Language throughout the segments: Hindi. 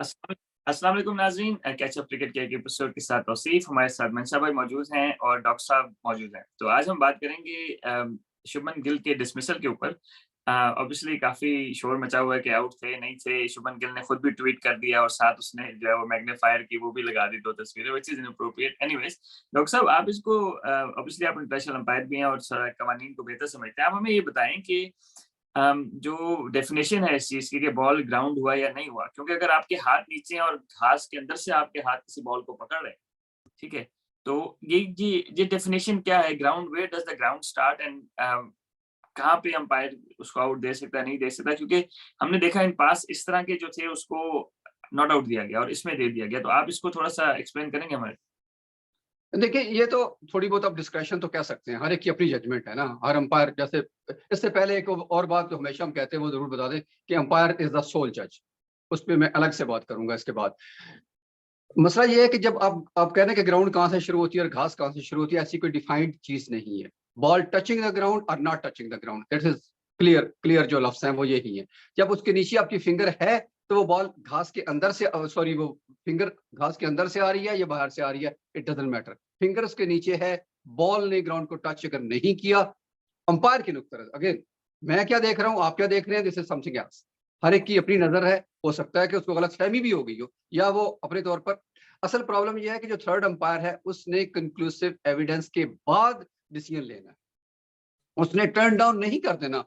अस्सलाम वालेकुम नाज़रीन, कैचअप क्रिकेट के एक एपिसोड के साथ तौसीफ, हमारे साथ मंशा भाई मौजूद हैं और डॉक्टर साहब मौजूद हैं। तो आज हम बात करेंगे शुभमन गिल के डिसमिसल के ऊपर। ऑब्वियसली काफ़ी शोर मचा हुआ है कि आउट थे, नहीं थे। शुभमन गिल ने खुद भी ट्वीट कर दिया और साथ उसने जो है वो मैग्नीफायर की वो भी लगा दी 2 तस्वीरें, which is inappropriate. Anyways, doctor साहब आप इसको ऑब्वियसली आप इंटरनेशनल अंपायर भी हैं और कवानीन को बेहतर समझते हैं। आप हमें ये बताएँ कि जो डेफिनेशन है इस चीज़ की कि बॉल ग्राउंड हुआ या नहीं हुआ, क्योंकि अगर आपके हाथ नीचे हैं और घास के अंदर से आपके हाथ किसी बॉल को पकड़ रहे हैं, ठीक है? तो ये डेफिनेशन क्या है? Ground, where does the ground start end कहाँ पे अंपायर उसको आउट दे सकता है, नहीं दे सकता? क्योंकि हमने देखा इन पास इस तरह के जो थे उसको नॉट आउट दिया गया और इसमें दे दिया गया। तो आप इसको थोड़ा-सा एक्सप्लेन करेंगे हमें? देखिए, ये तो थोड़ी बहुत आप डिस्क्रेशन तो कह सकते हैं, हर एक की अपनी जजमेंट है ना। हर अंपायर जैसे इससे पहले एक और बात जो हमेशा हम कहते हैं वो ज़रूर बता दें कि अंपायर इज़ द सोल जज। उस पे मैं अलग से बात करूँगा इसके बाद। मसला ये है कि जब आप कह रहे हैं कि ग्राउंड कहाँ से शुरू होती है और घास कहाँ से शुरू होती है, ऐसी कोई डिफाइंड चीज़ नहीं है। बॉल टचिंग द ग्राउंड और not touching the ground, that is clear clear जो लफ्ज़ हैं वो यही हैं। जब उसके नीचे आपकी फिंगर है, तो वो बॉल घास के अंदर से सॉरी वो फिंगर घास के अंदर से आ रही है या बाहर से आ रही है, इट डज़न्ट मैटर। फिंगर उसके नीचे है, बॉल ने ग्राउंड को टच अगर नहीं किया, अंपायर की नुक्ता नज़र अगेन, मैं क्या देख रहा हूँ, आप क्या देख रहे हैं, दिस इज़ समथिंग एल्स। हर एक की अपनी नज़र है, हो सकता है कि उसको गलतफ़हमी भी हो गई हो या वो अपने तौर पर। असल प्रॉब्लम ये है कि जो थर्ड अंपायर है, उसने कंक्लूसिव एविडेंस के बाद डिसीजन लेना है। उसने टर्न डाउन नहीं कर देना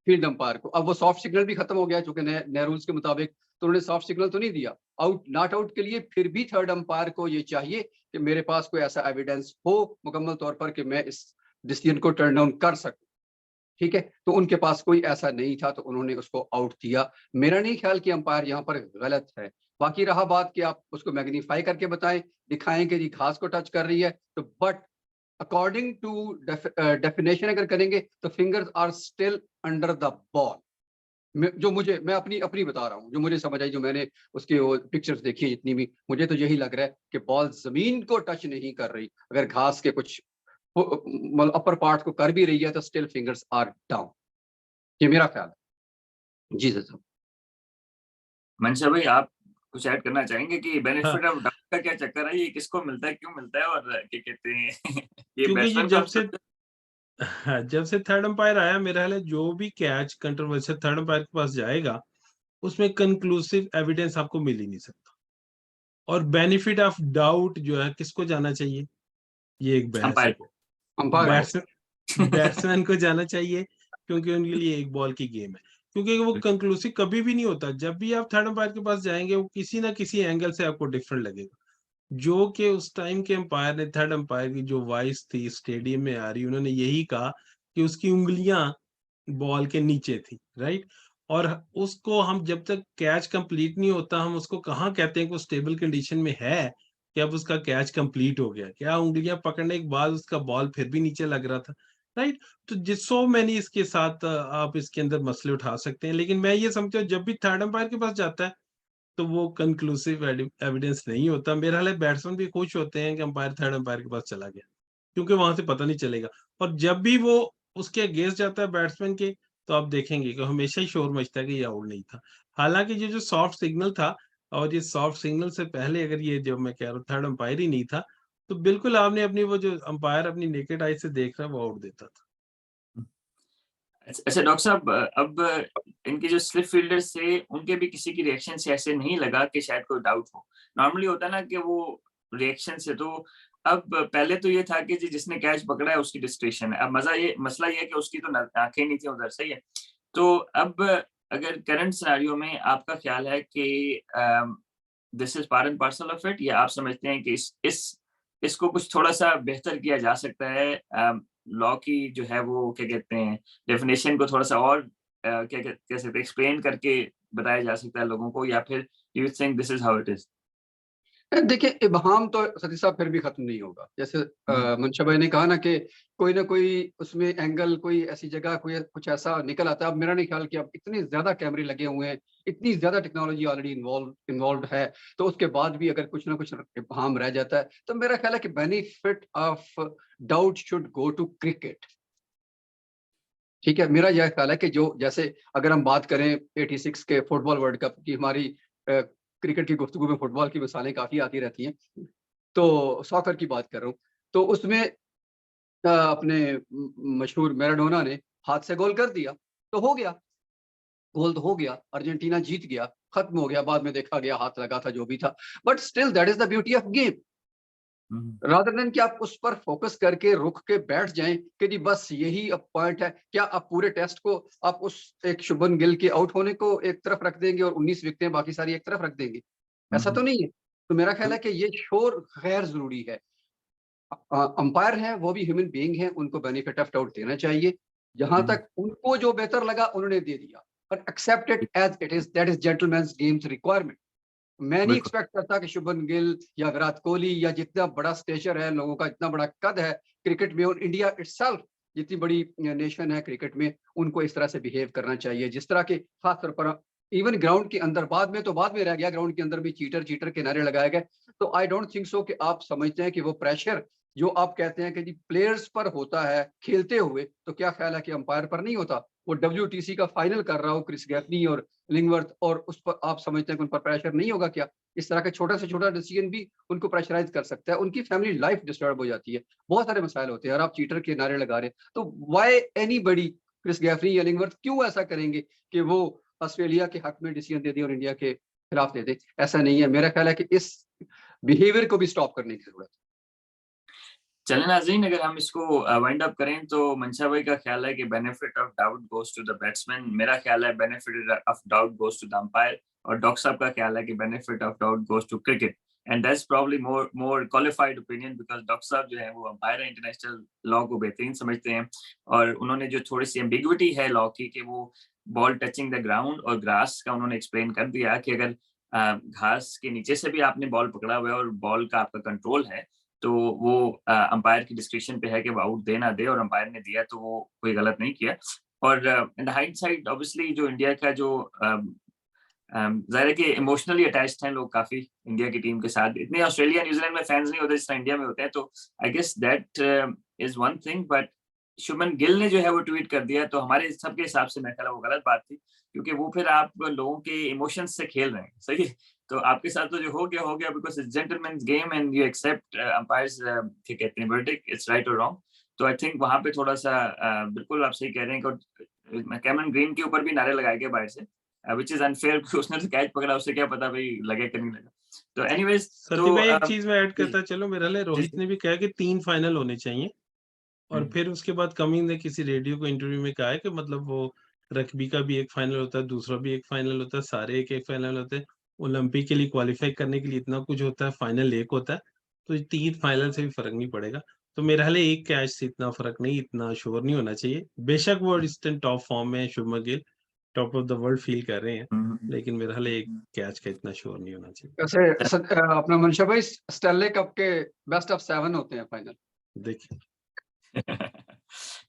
फील्ड अंपायर को। अब वो सॉफ्ट सिग्नल भी खत्म हो गया चूंकि नए नए रूल्स के मुताबिक, तो उन्होंने सॉफ्ट सिग्नल तो नहीं दिया आउट नॉट आउट के लिए। फिर भी थर्ड अंपायर को ये चाहिए कि मेरे पास कोई ऐसा एविडेंस हो मुकम्मल तौर पर कि मैं इस डिसीजन को टर्न डाउन कर सकूं। ठीक है, तो उनके पास कोई ऐसा नहीं था, तो उन्होंने उसको आउट दिया। मेरा नहीं ख्याल कि अंपायर यहाँ पर गलत है। बाकी रहा बात कि आप उसको मैग्नीफाई करके बताएं, दिखाएं कि जी घास को टच कर रही है, तो बट अकॉर्डिंग टू डेफिनेशन अगर करेंगे तो fingers are still under the ball. जो मुझे मैं अपनी अपनी बता रहा हूँ, जो मुझे समझ आई, जो मैंने उसकी वो पिक्चर्स देखी है जितनी भी, मुझे तो यही लग रहा है कि बॉल जमीन को टच नहीं कर रही। अगर घास के कुछ मतलब अपर पार्ट को कर भी रही है तो स्टिल फिंगर्स आर डाउन। ये मेरा ख्याल है। जी सर। मंशा भाई आप कुछ ऐड करना चाहेंगे कि हाँ, बेनिफिट ऑफ डाउट का क्या चक्कर है? ये किसको मिलता है, क्यों मिलता है और क्या कहते हैं ये क्योंकि ये बैट्समैन को मिलता है? जब से थर्ड अंपायर आया, मेरा ख्याल है जो भी कैच कंट्रोवर्शियल थर्ड अंपायर के पास जाएगा, उसमें कंक्लूसिव एविडेंस आपको मिल ही नहीं सकता। और बेनिफिट ऑफ डाउट जो है किसको जाना चाहिए, ये एक बहस अंपायर है। को। अंपायर को। बैट्समैन को जाना चाहिए, क्योंकि उनके लिए एक बॉल की गेम है। क्योंकि वो कंक्लूसिव कभी भी नहीं होता। जब भी आप थर्ड अंपायर के पास जाएंगे, वो किसी ना किसी एंगल से आपको डिफरेंट लगेगा। जो कि उस टाइम के अंपायर ने, थर्ड अंपायर की जो वॉइस थी स्टेडियम में आ रही, उन्होंने यही कहा कि उसकी उंगलियां बॉल के नीचे थी, राइट। और उसको हम जब तक कैच कंप्लीट नहीं होता, हम उसको कहाँ कहते हैं कि वो स्टेबल कंडीशन में है कि अब उसका कैच कंप्लीट हो गया। क्या उंगलियां पकड़ने के बाद उसका बॉल फिर भी नीचे लग रहा था, राइट। तो जिस सो मैनी इसके साथ आप इसके अंदर मसले उठा सकते हैं, लेकिन मैं ये समझता हूँ जब भी थर्ड अंपायर के पास जाता है, तो वो कंक्लूसिव एविडेंस नहीं होता। मेरा हाल है बैट्समैन भी खुश होते हैं कि अंपायर थर्ड अंपायर के पास चला गया, क्योंकि वहां से पता नहीं चलेगा। और जब भी वो उसके अगेंस्ट जाता है बैट्समैन के, तो आप देखेंगे कि हमेशा ही शोर मचता है कि ये आउट नहीं था। हालांकि ये जो सॉफ्ट सिग्नल था, और ये सॉफ्ट सिग्नल से पहले अगर ये जो मैं कह रहा हूँ थर्ड अंपायर ही नहीं था, तो बिल्कुल आपने अपनी वो जो अंपायर अपनी नेकेड आई से देख रहा है, वो आउट देता था। अच्छा डॉक्टर साहब, अब इनके जो स्लिप फील्डर्स थे, उनके भी किसी की रिएक्शन से ऐसे नहीं लगा कि शायद कोई डाउट हो। नॉर्मली होता है ना कि वो रिएक्शन से तो अब पहले तो ये था कि जिसने कैच पकड़ा है उसकी डिस्ट्रेशन है। अब मसला ये है कि उसकी तो आँखें नहीं थी उधर, सही है। तो अब अगर करंट सिनेरियो में आपका ख्याल है कि this is part and parcel of it, या आप समझते हैं कि इसको कुछ थोड़ा-सा बेहतर किया जा सकता है? लॉ की जो है वो क्या कहते हैं डेफिनिशन को थोड़ा-सा और क्या कह सकते हैं एक्सप्लेन करके बताया जा सकता है लोगों को, या फिर you think this is how it is? देखिए, इब्हाम तो सती साहब फिर भी खत्म नहीं होगा। जैसे हुँ, मंशा भाई ने कहा ना कि कोई ना कोई उसमें एंगल, कोई ऐसी जगह, कोई कुछ ऐसा निकल आता है। अब मेरा नहीं ख्याल कि अब इतने ज़्यादा कैमरे लगे हुए हैं, इतनी ज़्यादा टेक्नोलॉजी ऑलरेडी इन्वॉल्व्ड है, तो उसके बाद भी अगर कुछ ना कुछ इब्हाम रह जाता है, तो मेरा ख्याल है कि benefit of doubt should go to cricket. ठीक है, मेरा यह ख्याल है कि जो जैसे अगर हम बात करें 86 के फुटबॉल वर्ल्ड कप की, हमारी क्रिकेट की गुफ्तगू में फुटबॉल की मिसालें काफ़ी आती रहती हैं। तो सॉकर की बात कर रहा हूँ। तो उसमें अपने मशहूर मैराडोना ने हाथ से गोल कर दिया, तो हो गया। गोल तो हो गया, अर्जेंटीना जीत गया, खत्म हो गया, बाद में देखा गया हाथ लगा था, जो भी था। But still that is the beauty of game. Rather than कि आप उस पर फोकस करके रुक के बैठ जाएं कि जी बस यही अब पॉइंट है। क्या आप पूरे टेस्ट को आप उस एक शुभमन गिल के आउट होने को एक तरफ रख देंगे और 19 विकेटें बाकी सारी एक तरफ रख देंगे? ऐसा तो नहीं है। तो मेरा ख्याल है कि ये शोर गैर ज़रूरी है। अंपायर हैं, वो भी ह्यूमन बीइंग हैं, उनको बेनिफिट ऑफ डाउट देना चाहिए। जहाँ तक उनको जो बेहतर लगा उन्होंने दे दिया, but accept it as it is, that is gentleman's games requirement. मैं नहीं एक्सपेक्ट करता कि शुभमन गिल या विराट कोहली या जितना बड़ा स्टेचर है, लोगों का इतना बड़ा कद है क्रिकेट में, और इंडिया इटसेल्फ जितनी बड़ी नेशन है क्रिकेट में, उनको इस तरह से बिहेव करना चाहिए। जिस तरह के खास तौर पर इवन ग्राउंड के अंदर, बाद में रह गया, ग्राउंड के अंदर भी चीटर चीटर के नारे लगाए गए। तो आई डोंट थिंक सो कि आप समझते हैं कि वो प्रेशर जो आप कहते हैं कि जी प्लेयर्स पर होता है खेलते हुए, तो क्या ख्याल है कि अंपायर पर नहीं होता? वो WTC का फाइनल कर रहा हो क्रिस गैफनी और लिंगवर्थ, और उस पर आप समझते हैं कि उन पर प्रेशर नहीं होगा क्या? इस तरह का छोटा से छोटा डिसीजन भी उनको प्रेशराइज कर सकता है। उनकी फैमिली लाइफ डिस्टर्ब हो जाती है। बहुत सारे मसाइल होते हैं और आप चीटर के नारे लगा रहे हैं। तो व्हाई एनीबॉडी, क्रिस गैफनी या लिंगवर्थ क्यों ऐसा करेंगे कि वो ऑस्ट्रेलिया के हक में डिसीजन दे दें और इंडिया के खिलाफ दे दें? ऐसा नहीं है। मेरा ख्याल है कि इस बिहेवियर को भी स्टॉप करने की जरूरत है। चलें नाज़रीन, अगर हम इसको वाइंड अप करें तो मंशा भाई का ख्याल है कि benefit of doubt goes to the batsman, मेरा ख्याल है benefit of doubt goes to the umpire, और डॉक्टर साहब का ख्याल है कि benefit of doubt goes to cricket. And that's probably more qualified opinion, because doctor साहब जो है वो अंपायर है, इंटरनेशनल लॉ को बेहतरीन समझते हैं, और उन्होंने जो थोड़ी सी एम्बिग्विटी है लॉ की कि वो बॉल टचिंग द ग्राउंड और ग्रास का, उन्होंने एक्सप्लेन कर दिया कि अगर घास के नीचे से भी आपने बॉल पकड़ा हुआ है और बॉल का आपका कंट्रोल है, तो वो अंपायर की डिस्क्रिप्शन पे है कि वो आउट दे ना दे, और अंपायर ने दिया तो वो कोई गलत नहीं किया। और इन हाइंडसाइट ऑब्वियसली जो इंडिया का जो ज़ाहिर है कि इमोशनली अटैच्ड हैं लोग काफ़ी इंडिया की टीम के साथ। इतने ऑस्ट्रेलिया, न्यूज़ीलैंड में फैन्स नहीं होते जितना इंडिया में होते हैं, तो I guess that is one thing. But Shubman Gill ने जो है वो ट्वीट कर दिया, तो हमारे सबके हिसाब से मेरे ख्याल है वो गलत बात थी, क्योंकि वो फिर आप लोगों के इमोशंस से खेल रहे हैं, सही है? तो आपके साथ तो जो हो गया, because it's gentleman's game and you accept umpire's क्या कहते हैं वर्डिक्ट, इट्स राइट और रॉन्ग। तो आई थिंक वहाँ पे थोड़ा-सा बिल्कुल आप सही कह रहे हैं कि कैमरन ग्रीन के ऊपर भी नारे लगाए गए बाहर से, व्हिच इज़ अनफेयर, क्योंकि उसने तो कैच पकड़ा, उसे क्या पता भई लगे कि नहीं लगा। तो एनीवेज़ सती तो भाई एक चीज मैं ऐड जी, करता चलो, मेरा ले जी, रोहित जी। ने भी कहा कि 3 फाइनल होने चाहिए, और हुँ, फिर उसके बाद कमिंस ने किसी रेडियो को इंटरव्यू में कहा है कि मतलब वो रग्बी का भी एक फाइनल होता है, दूसरा भी एक फाइनल होता है, सारे एक-एक फाइनल होते हैं। ओलंपिक के लिए क्वालीफाई करने के लिए इतना कुछ होता है, फाइनल एक होता है, तो 3 फाइनल से भी फ़र्क नहीं पड़ेगा। तो मेरे ख़्याल है एक कैच से इतना फ़र्क नहीं, इतना शोर नहीं होना चाहिए। बेशक वो इस टाइम टॉप फॉर्म में है Shubman Gill, top of the world feel कर रहे हैं, हुँ, हुँ, लेकिन मेरा ख़्याल है एक हुँ। कैच का इतना शोर नहीं होना चाहिए। वैसे अपना मंशा भाई, स्टैनले कप के बेस्ट ऑफ 7 होते हैं फाइनल। देखिए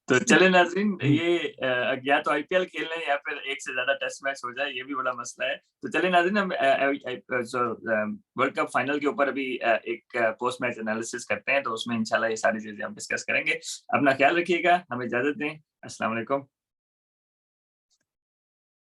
तो चले नाज़रीन, ये या तो आईपीएल खेल लें या फिर एक से ज़्यादा टेस्ट मैच हो जाए, ये भी बड़ा मसला है। तो चलिए नाज़रीन, हम वर्ल्ड कप फाइनल के ऊपर अभी एक पोस्ट मैच एनालिसिस करते हैं, तो उसमें इंशाल्लाह ये सारी चीज़ें हम डिस्कस करेंगे। अपना ख्याल रखिएगा, हमें इजाज़त दें। अस्सलाम वालेकुम।